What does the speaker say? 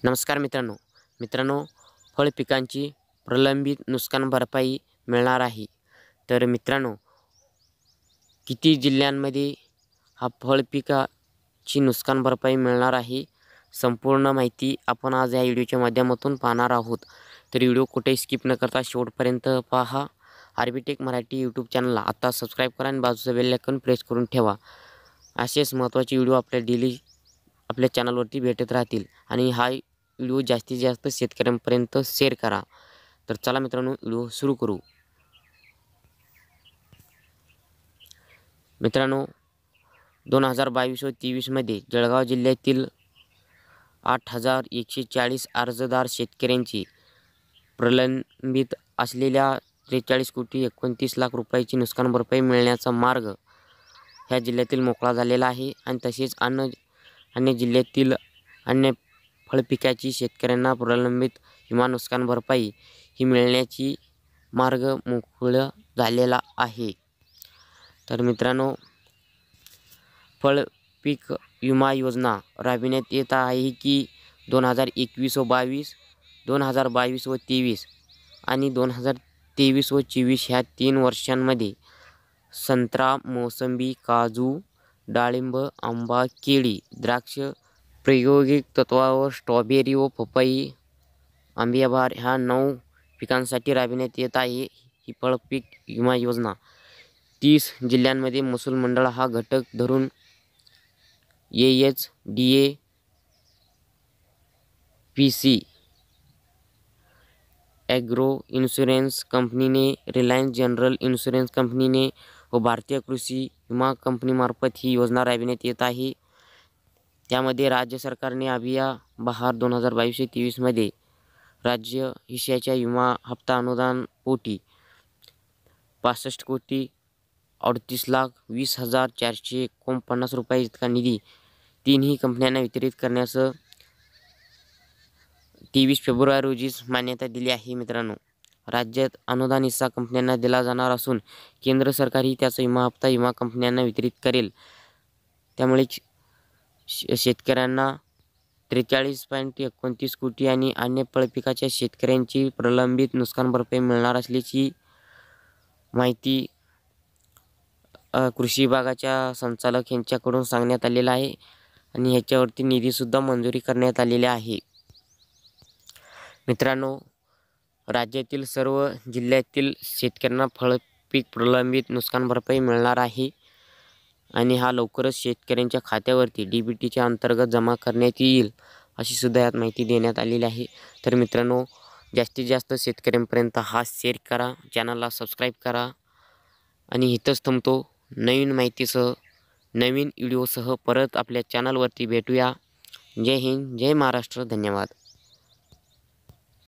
नमस्कार मित्रांनो फळ पिकांची प्रलंबित नुकसान भरपाई मिळणार आहे। तर मित्रांनो, किती जिल्ह्यांमध्ये हा फळ पिकाची नुकसान भरपाई मिळणार आहे, संपूर्ण माहिती आपण आज या व्हिडिओच्या माध्यमातून पाहणार आहोत। तर व्हिडिओ कुठे स्किप न करता शेवटपर्यंत पहा। आरबीटेक मराठी यूट्यूब चॅनलला आता सबस्क्राईब करा आणि बाजूचा बेल आयकॉन प्रेस करून ठेवा। असेच महत्त्वाचे व्हिडिओ आपल्या डेली आपल्या चॅनलवरती भेटत राहतील आणि हा व्हिडिओ जास्तीत जास्त शेतकऱ्यांपर्यंत शेअर करा। तर चला मित्रांनो, व्हिडिओ सुरू करू। मित्रांनो, 2022 व 23 मध्ये जळगाव जिल्ह्यातील 8140 अर्जदार शेतकऱ्यांची प्रलंबित असलेल्या 43,29,00,000 रुपयाची नुकसान भरपाई मिळण्याचा मार्ग ह्या जिल्ह्यातील मोकळा झालेला आहे आणि तसेच अन्य जिल्ह्यातील अन्य फळपिकाची शेतकऱ्यांना प्रलंबित विमा नुकसान भरपाई ही मिळण्याची मार्ग मोकळा झालेला आहे। तर मित्रांनो, फळपीक विमा योजना राबविण्यात येत आहे की 2021 व 22, 2022 व 23 आणि 2023 व 24 ह्या 3 वर्षांमध्ये संत्रा, मोसंबी, काजू, डाळिंब, आंबा, केळी, द्राक्ष, प्रायोगिक तत्वावर स्ट्रॉबेरी व पपई, आंबेबार ह्या 9 पिकांसाठी राबविण्यात येत आहे ही फळपीक विमा योजना। 30 जिल्ह्यांमध्ये महसूल मंडळ हा घटक धरून एचडीए, पीसी ॲग्रो इन्शुरन्स कंपनीने, रिलायन्स जनरल इन्शुरन्स कंपनीने व भारतीय कृषी विमा कंपनीमार्फत ही योजना राबविण्यात येत आहे। त्यामध्ये राज्य सरकारने अभिया बहार 2022-23 मध्ये राज्य हिश्श्याच्या विमा हप्ता अनुदान पोटी 65,38,20,449 रुपये इतका निधी तीनही कंपन्यांना वितरित करण्यास 23 फेब्रुवारी रोजीच मान्यता दिली आहे। मित्रांनो, राज्यात अनुदान हिस्सा कंपन्यांना दिला जाणार असून केंद्र सरकारही त्याचा विमा हप्ता विमा कंपन्यांना वितरित करेल। त्यामुळे शेतकऱ्यांना 43.29 कोटी आणि अन्य फळपिकाच्या शेतकऱ्यांची प्रलंबित नुकसान भरपाई मिळणार असल्याची माहिती कृषी विभागाच्या संचालक यांच्याकडून सांगण्यात आलेला आहे आणि ह्याच्यावरती निधीसुद्धा मंजुरी करण्यात आलेली आहे। मित्रांनो, राज्यातील सर्व जिल्ह्यातील शेतकऱ्यांना फळपीक प्रलंबित नुकसान भरपाई मिळणार आहे आणि हा लवकरच शेतकऱ्यांच्या खात्यावरती डीबीटीच्या अंतर्गत जमा करण्यात येईल अशी सुद्धा यात माहिती देण्यात आलेली आहे। तर मित्रांनो, जास्तीत जास्त शेतकऱ्यांपर्यंत हा शेअर करा, चॅनलला सबस्क्राईब करा आणि इथंच थांबतो। नवीन माहितीसह नवीन व्हिडिओसह परत आपल्या चॅनलवरती भेटूया। जय हिंद, जय महाराष्ट्र, धन्यवाद।